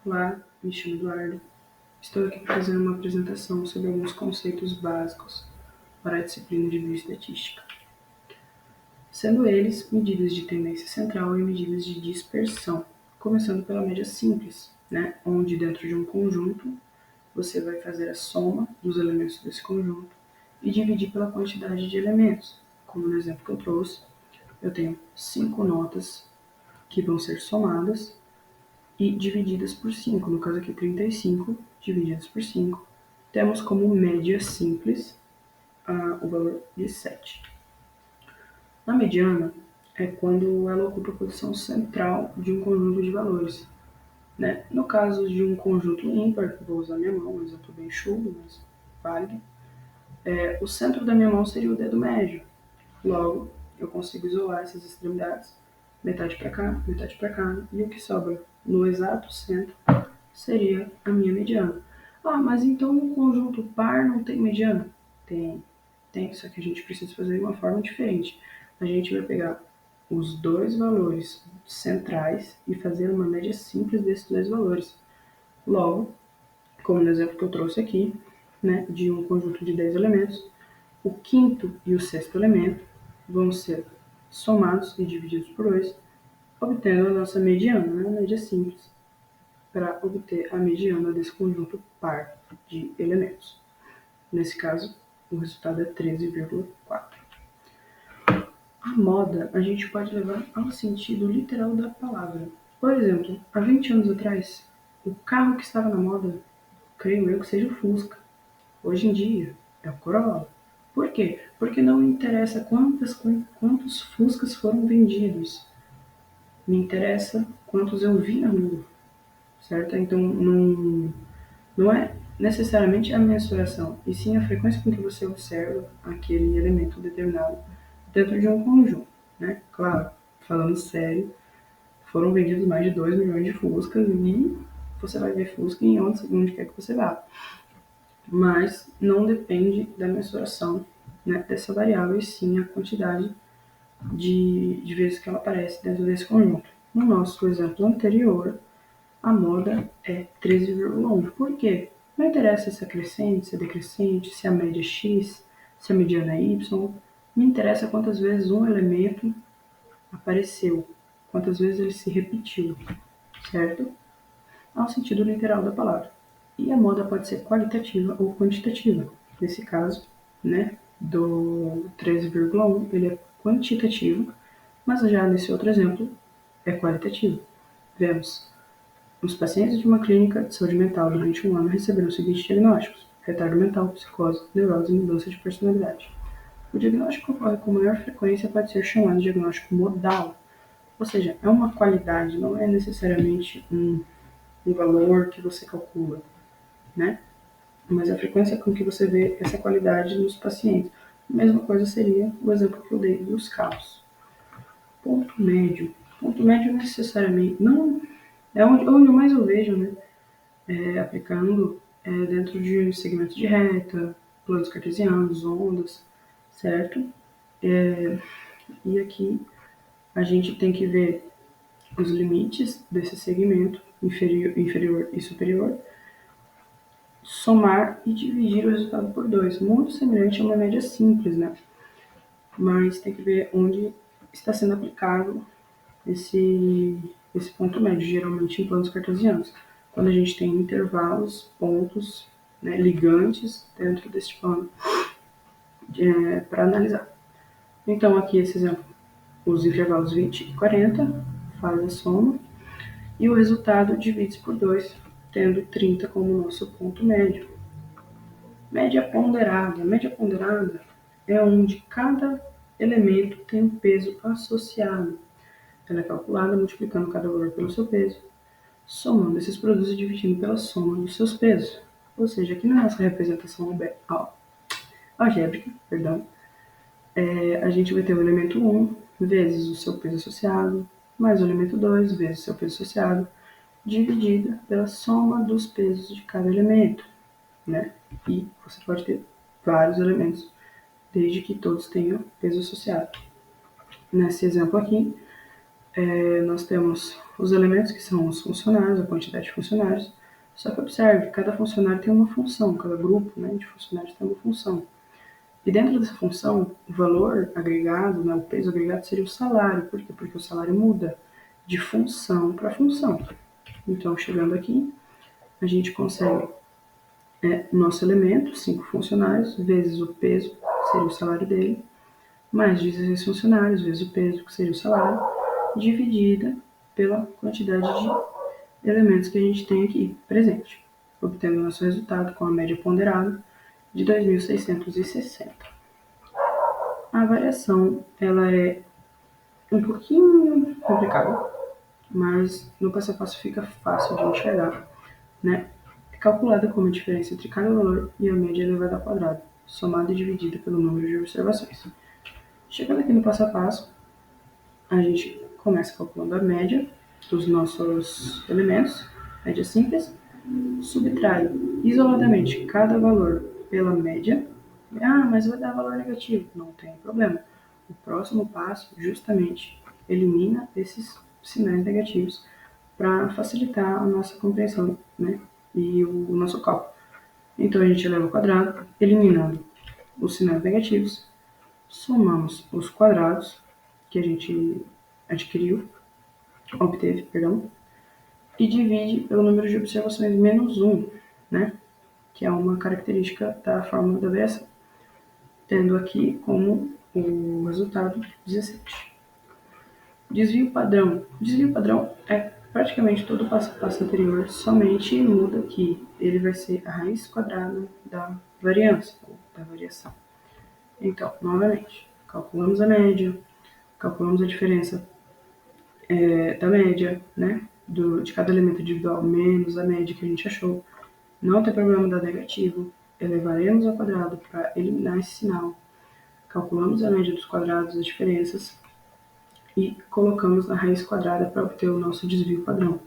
Olá, me chamo Eduardo. Estou aqui para fazer uma apresentação sobre alguns conceitos básicos para a disciplina de bioestatística, sendo eles medidas de tendência central e medidas de dispersão, começando pela média simples, onde dentro de um conjunto você vai fazer a soma dos elementos desse conjunto e dividir pela quantidade de elementos. Como no exemplo que eu trouxe, eu tenho 5 notas que vão ser somadas e divididas por 5, no caso aqui 35 divididas por 5, temos como média simples o valor de 7. A mediana é quando ela ocupa a posição central de um conjunto de valores. No caso de um conjunto ímpar, vou usar minha mão, um exemplo bem chulo, mas válido, o centro da minha mão seria o dedo médio. Logo, eu consigo isolar essas extremidades, metade para cá, e o que sobra no exato centro seria a minha mediana. Mas então um conjunto par não tem mediana? Tem, só que a gente precisa fazer de uma forma diferente. A gente vai pegar os dois valores centrais e fazer uma média simples desses dois valores. Logo, como no exemplo que eu trouxe aqui, de um conjunto de 10 elementos, o quinto e o sexto elemento vão ser somados e divididos por 2, obtendo a nossa mediana, a média simples, para obter a mediana desse conjunto par de elementos. Nesse caso, o resultado é 13,4. A moda a gente pode levar ao sentido literal da palavra. Por exemplo, há 20 anos atrás, o carro que estava na moda, creio eu que seja o Fusca. Hoje em dia, é o Corolla. Por quê? Porque não me interessa quantos Fuscas foram vendidos. Me interessa quantos eu vi na rua, certo? Então, não é necessariamente a mensuração, e sim a frequência com que você observa aquele elemento determinado dentro de um conjunto. Claro, falando sério, foram vendidos mais de 2 milhões de Fuscas e você vai ver Fusca em onde quer que você vá. Mas não depende da mensuração dessa variável, e sim a quantidade de vezes que ela aparece dentro desse conjunto. No nosso exemplo anterior, a moda é 13,1. Por quê? Não interessa se é crescente, se é decrescente, se a média é X, se a mediana é Y. Me interessa quantas vezes um elemento apareceu, quantas vezes ele se repetiu, certo? Ao sentido literal da palavra. E a moda pode ser qualitativa ou quantitativa. Nesse caso, do 13,1, ele é quantitativo, mas já nesse outro exemplo, é qualitativo. Vemos, os pacientes de uma clínica de saúde mental durante um ano receberam os seguintes diagnósticos: retardo mental, psicose, neurose e mudança de personalidade. O diagnóstico que ocorre com maior frequência pode ser chamado de diagnóstico modal, ou seja, é uma qualidade, não é necessariamente um valor que você calcula, mas a frequência com que você vê essa qualidade nos pacientes. A mesma coisa seria o exemplo que eu dei dos carros. Ponto médio. Ponto médio necessariamente não é onde eu mais eu vejo, aplicando dentro de segmentos de reta, planos cartesianos, ondas, certo? E aqui a gente tem que ver os limites desse segmento inferior e superior, somar e dividir o resultado por 2. Muito semelhante a uma média simples, mas tem que ver onde está sendo aplicado esse ponto médio, geralmente em planos cartesianos, quando a gente tem intervalos, pontos, ligantes dentro desse plano para analisar. Então, aqui esse exemplo, os intervalos 20 e 40, faz a soma, e o resultado divide por 2, tendo 30 como nosso ponto médio. Média ponderada. Média ponderada é onde cada elemento tem um peso associado. Ela é calculada multiplicando cada valor pelo seu peso, somando esses produtos e dividindo pela soma dos seus pesos. Ou seja, aqui na nossa representação algébrica, a gente vai ter o elemento 1 vezes o seu peso associado, mais o elemento 2 vezes o seu peso associado, dividida pela soma dos pesos de cada elemento. E você pode ter vários elementos, desde que todos tenham peso associado. Nesse exemplo aqui, nós temos os elementos que são os funcionários, a quantidade de funcionários. Só que observe, cada funcionário tem uma função, cada grupo, né, de funcionários tem uma função. E dentro dessa função, o valor agregado, né, o peso agregado seria o salário. Por quê? Porque o salário muda de função para função. Então, chegando aqui, a gente consegue o nosso elemento, 5 funcionários, vezes o peso, que seria o salário dele, mais 16 funcionários, vezes o peso, que seria o salário, dividida pela quantidade de elementos que a gente tem aqui presente, obtendo o nosso resultado com a média ponderada de 2.660. A variação, ela é um pouquinho complicada, mas no passo a passo fica fácil de enxergar, né? É calculada como a diferença entre cada valor e a média elevada ao quadrado, somada e dividida pelo número de observações. Chegando aqui no passo a passo, a gente começa calculando a média dos nossos elementos, média simples, subtrai isoladamente cada valor pela média. Ah, mas vai dar valor negativo. Não tem problema. O próximo passo, justamente, elimina esses sinais negativos para facilitar a nossa compreensão, né? E o nosso cálculo. Então, a gente eleva ao quadrado, eliminando os sinais negativos, somamos os quadrados que a gente obteve, perdão, e divide pelo número de observações menos 1, né? Que é uma característica da fórmula da variação, tendo aqui como o resultado 17. Desvio padrão. Desvio padrão é praticamente todo o passo a passo anterior, somente muda que ele vai ser a raiz quadrada da variância, ou da variação. Então, novamente, calculamos a média, calculamos a diferença da média, né, de cada elemento individual menos a média que a gente achou. Não tem problema dar negativo, elevaremos ao quadrado para eliminar esse sinal. Calculamos a média dos quadrados, as diferenças, e colocamos na raiz quadrada para obter o nosso desvio padrão.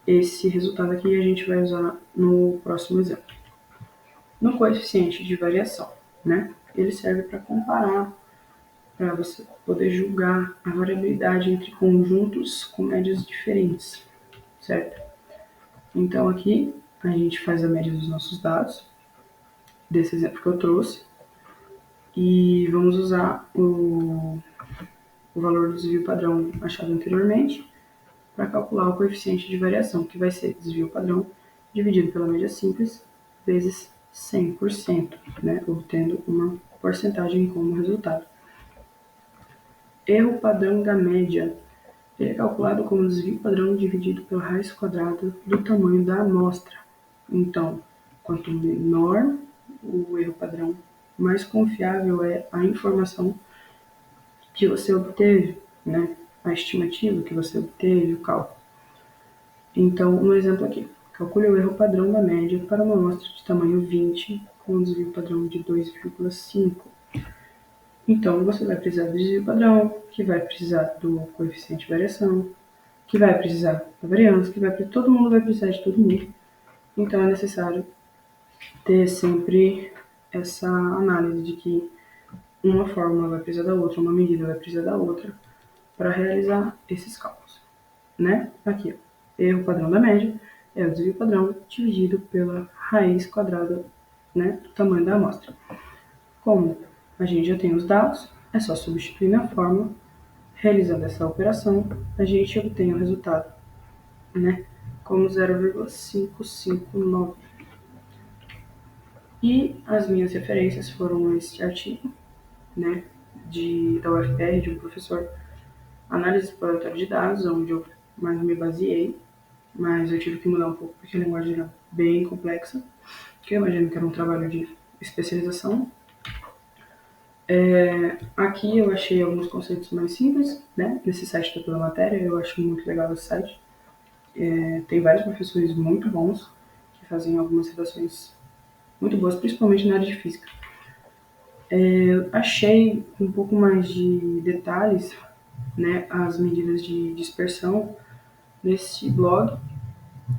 Esse resultado aqui a gente vai usar no próximo exemplo. No coeficiente de variação, né, ele serve para comparar, para você poder julgar a variabilidade entre conjuntos com médias diferentes, certo? Então aqui a gente faz a média dos nossos dados, desse exemplo que eu trouxe, e vamos usar o valor do desvio padrão achado anteriormente para calcular o coeficiente de variação, que vai ser desvio padrão dividido pela média simples vezes 100%, né, obtendo uma porcentagem como resultado. Erro padrão da média. Ele é calculado como desvio padrão dividido pela raiz quadrada do tamanho da amostra. Então, quanto menor o erro padrão, mais confiável é a informação que você obteve, né? A estimativa que você obteve, o cálculo. Então, um exemplo aqui. Calcule o erro padrão da média para uma amostra de tamanho 20 com um desvio padrão de 2,5. Então, você vai precisar do desvio padrão, que vai precisar do coeficiente de variação, que vai precisar da variância, todo mundo vai precisar de todo mundo. Então, é necessário ter sempre essa análise de que uma fórmula vai precisar da outra, uma medida vai precisar da outra, para realizar esses cálculos, né? Aqui, ó, erro padrão da média é o desvio padrão dividido pela raiz quadrada, né, do tamanho da amostra. Como a gente já tem os dados, é só substituir na fórmula. Realizando essa operação, a gente obtém o resultado, né, como 0,559. E as minhas referências foram esse artigo, né, da UFPR, de um professor, análise exploratória de dados, onde eu mais me baseei, mas eu tive que mudar um pouco porque a linguagem era bem complexa, que eu imagino que era um trabalho de especialização. Aqui eu achei alguns conceitos mais simples, né, nesse site da Toda Matéria, eu acho muito legal esse site. Tem vários professores muito bons que fazem algumas redações muito boas, principalmente na área de física. Achei um pouco mais de detalhes, né, as medidas de dispersão nesse blog,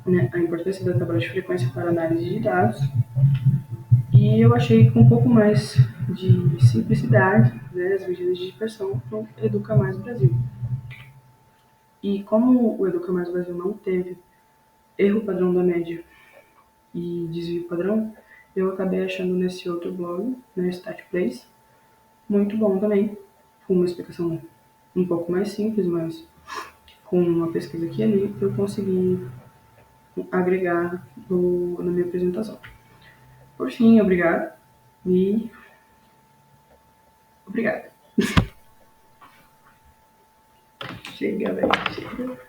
né, a importância da tabela de frequência para análise de dados, e eu achei com um pouco mais de simplicidade, né, as medidas de dispersão no Educa Mais Brasil. E como o Educa Mais Brasil não teve erro padrão da média e desvio padrão, eu acabei achando nesse outro blog, né, Stat Place, muito bom também, com uma explicação um pouco mais simples, mas com uma pesquisa aqui e ali, eu consegui agregar na minha apresentação. Por fim, obrigado e obrigado. Chega, velho. Chega.